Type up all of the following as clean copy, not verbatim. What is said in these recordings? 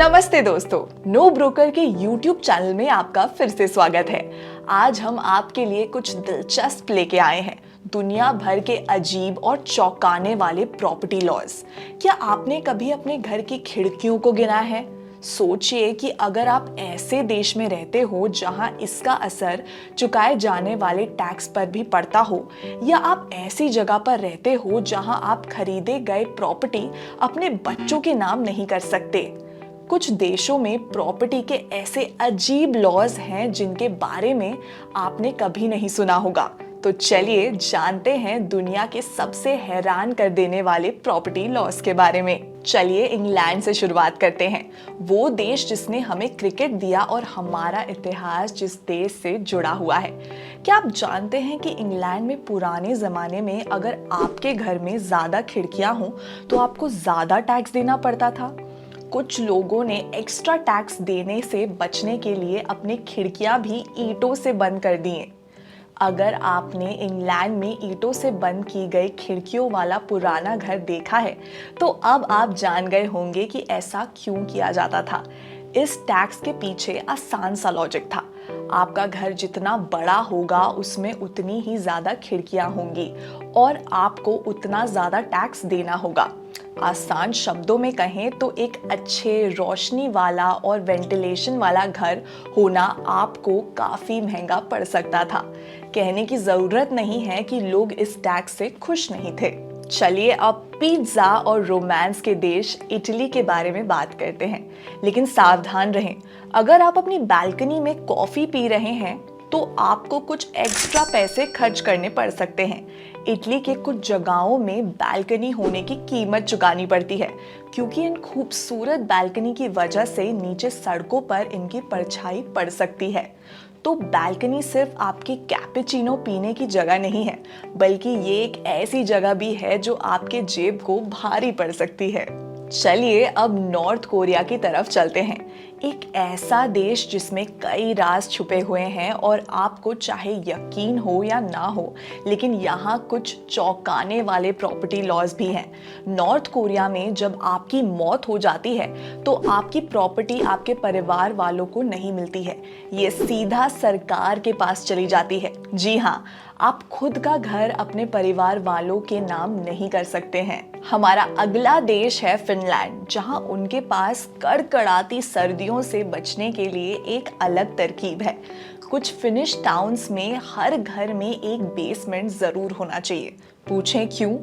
नमस्ते दोस्तों, no broker के YouTube चैनल में आपका फिर से स्वागत है। आज हम आपके लिए कुछ दिलचस्प लेके आए हैं, दुनिया भर के अजीब और चौंकाने वाले प्रॉपर्टी लॉज। क्या आपने कभी अपने घर की खिड़कियों को गिना है? सोचिए कि अगर आप ऐसे देश में रहते हो जहां इसका असर चुकाए जाने वाले टैक्स पर भी पड़ता हो, या आप ऐसी जगह पर रहते हो जहां आप खरीदे गए प्रॉपर्टी अपने बच्चों के नाम नहीं कर सकते। कुछ देशों में प्रॉपर्टी के ऐसे अजीब लॉज हैं जिनके बारे में आपने कभी नहीं सुना होगा। तो चलिए जानते हैं दुनिया के सबसे हैरान कर देने वाले प्रॉपर्टी लॉज के बारे में। चलिए इंग्लैंड से शुरुआत करते हैं, वो देश जिसने हमें क्रिकेट दिया और हमारा इतिहास जिस देश से जुड़ा हुआ है। क्या आप जानते हैं कि इंग्लैंड में पुराने ज़माने में अगर आपके घर में ज़्यादा खिड़कियां हों तो आपको ज़्यादा टैक्स देना पड़ता था। कुछ लोगों ने एक्स्ट्रा टैक्स देने से बचने के लिए अपनी खिड़कियां भी ईंटों से बंद कर दी हैं। अगर आपने इंग्लैंड में ईंटों से बंद की गई खिड़कियों वाला पुराना घर देखा है तो अब आप जान गए होंगे कि ऐसा क्यों किया जाता था। इस टैक्स के पीछे आसान सा लॉजिक था। आपका घर जितना बड़ा होगा उसमें उतनी ही ज़्यादा खिड़कियां होंगी और आपको उतना ज़्यादा टैक्स देना होगा। आसान शब्दों में कहें तो एक अच्छे रोशनी वाला और वेंटिलेशन वाला घर होना आपको काफ़ी महंगा पड़ सकता था। कहने की ज़रूरत नहीं है कि लोग इस टैक्स से खुश नहीं थे। चलिए अब पिज़्ज़ा और रोमांस के देश इटली के बारे में बात करते हैं, लेकिन सावधान रहें। अगर आप अपनी बालकनी में कॉफ़ी पी रहे हैं तो आपको कुछ एक्स्ट्रा पैसे खर्च करने पड़ सकते हैं। इटली के कुछ जगहों में बालकनी होने की कीमत चुकानी पड़ती है, क्योंकि इन खूबसूरत बालकनी की वजह से नीचे सड़कों पर इनकी परछाई पड़ सकती है। तो बालकनी सिर्फ आपकी कैपेचिनो पीने की जगह नहीं है, बल्कि ये एक ऐसी जगह भी है जो आपके जेब को भारी पड़ सकती है। चलिए अब नॉर्थ कोरिया की तरफ चलते हैं, एक ऐसा देश जिसमें कई राज छुपे हुए हैं और आपको चाहे यकीन हो या ना हो, लेकिन यहाँ कुछ चौंकाने वाले प्रॉपर्टी लॉज भी हैं। नॉर्थ कोरिया में जब आपकी मौत हो जाती है तो आपकी प्रॉपर्टी आपके परिवार वालों को नहीं मिलती है, ये सीधा सरकार के पास चली जाती है। जी हाँ, आप खुद का घर अपने परिवार वालों के नाम नहीं कर सकते हैं। हमारा अगला देश है फिनलैंड, जहां उनके पास कड़कड़ाती सर्दियों से बचने के लिए एक अलग तरकीब है। कुछ फिनिश टाउन्स में हर घर में एक बेसमेंट जरूर होना चाहिए। पूछें क्यों?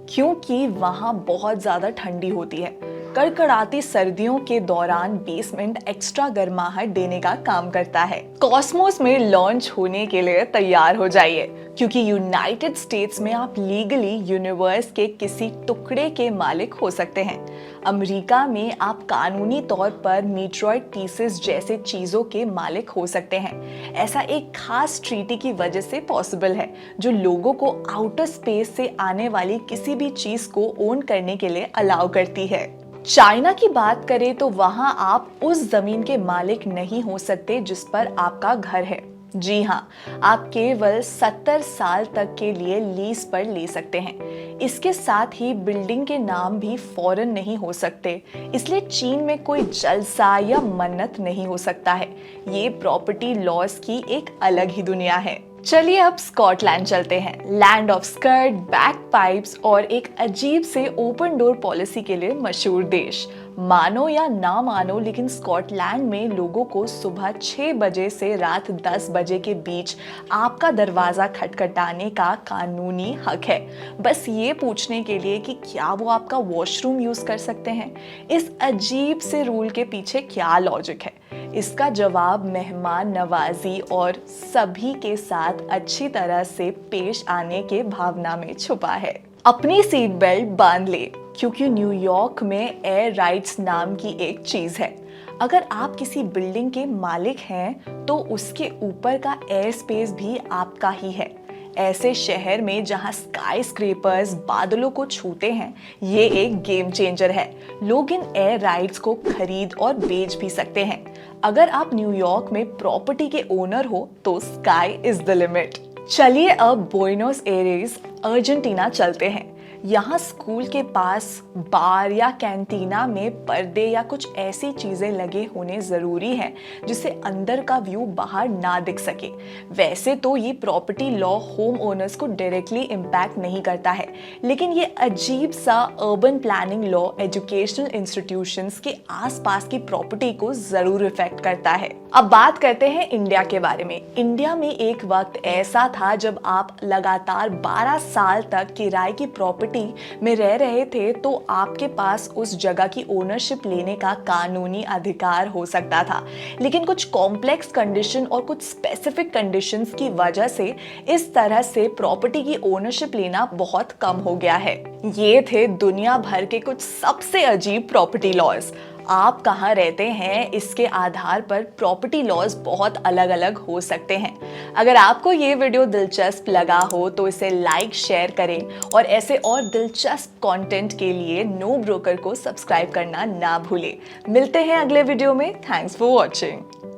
क्योंकि वहां बहुत ज्यादा ठंडी होती है। कड़कड़ाती सर्दियों के दौरान बेसमेंट एक्स्ट्रा गर्माहट देने का काम करता है। कॉस्मोस में लॉन्च होने के लिए तैयार हो जाइए, क्योंकि यूनाइटेड स्टेट्स में आप लीगली यूनिवर्स के किसी टुकड़े के मालिक हो सकते हैं। अमेरिका में आप कानूनी तौर पर मीट्रॉइड पीसेस जैसे चीजों के मालिक हो सकते हैं। ऐसा एक खास ट्रीटी की वजह से पॉसिबल है, जो लोगों को आउटर स्पेस से आने वाली किसी भी चीज को ओन करने के लिए अलाउ करती है। चाइना की बात करें तो वहां आप उस जमीन के मालिक नहीं हो सकते जिस पर आपका घर है। जी हाँ, आप केवल 70 साल तक के लिए लीज पर ले सकते हैं। इसके साथ ही बिल्डिंग के नाम भी फौरन नहीं हो सकते, इसलिए चीन में कोई जलसा या मन्नत नहीं हो सकता है। ये प्रॉपर्टी लॉज की एक अलग ही दुनिया है। चलिए अब स्कॉटलैंड चलते हैं, land of skirt, back pipes और एक अजीब से ओपन डोर पॉलिसी के लिए मशहूर देश। मानो या ना मानो, लेकिन स्कॉटलैंड में लोगों को सुबह 6 बजे से रात 10 बजे के बीच आपका दरवाजा खटखटाने का कानूनी हक है, बस ये पूछने के लिए कि क्या वो आपका वॉशरूम यूज कर सकते हैं। इस अजीब से रूल के पीछे क्या लॉजिक है? इसका जवाब मेहमान नवाजी और सभी के साथ अच्छी तरह से पेश आने के भावना में छुपा है। अपनी सीट बेल्ट बांध ले, क्योंकि न्यूयॉर्क में एयर राइट्स नाम की एक चीज है। अगर आप किसी बिल्डिंग के मालिक हैं तो उसके ऊपर का एयर स्पेस भी आपका ही है। ऐसे शहर में जहां स्काई स्क्रेपर्स बादलों को छूते हैं, ये एक गेम चेंजर है। लोग इन एयर राइट्स को खरीद और बेच भी सकते हैं। अगर आप न्यूयॉर्क में प्रॉपर्टी के ओनर हो तो स्काई इज द लिमिट। चलिए अब बुएनोस एयर्स अर्जेंटीना चलते हैं, यहाँ स्कूल के पास बार या कैंटीना में पर्दे या कुछ ऐसी चीजें लगे होने जरूरी हैं जिससे अंदर का व्यू बाहर ना दिख सके। वैसे तो ये प्रॉपर्टी लॉ होम ओनर्स को डायरेक्टली इम्पैक्ट नहीं करता है, लेकिन ये अजीब सा urban planning law educational institutions के आसपास की प्रॉपर्टी को जरूर इफेक्ट करता है। अब बात करते हैं इंडिया के बारे में। इंडिया में एक वक्त ऐसा था जब आप लगातार 12 साल तक किराए की प्रॉपर्टी में रह रहे थे तो आपके पास उस जगह की ओनरशिप लेने का कानूनी अधिकार हो सकता था। लेकिन कुछ कॉम्प्लेक्स कंडीशन और कुछ स्पेसिफिक कंडीशंस की वजह से इस तरह से प्रॉपर्टी की ओनरशिप लेना बहुत कम हो गया है। ये थे दुनिया भर के कुछ सबसे अजीब प्रॉपर्टी लॉज। आप कहाँ रहते हैं इसके आधार पर प्रॉपर्टी लॉज बहुत अलग अलग हो सकते हैं। अगर आपको ये वीडियो दिलचस्प लगा हो तो इसे लाइक शेयर करें और ऐसे और दिलचस्प कंटेंट के लिए नो ब्रोकर को सब्सक्राइब करना ना भूलें। मिलते हैं अगले वीडियो में। Thanks for watching.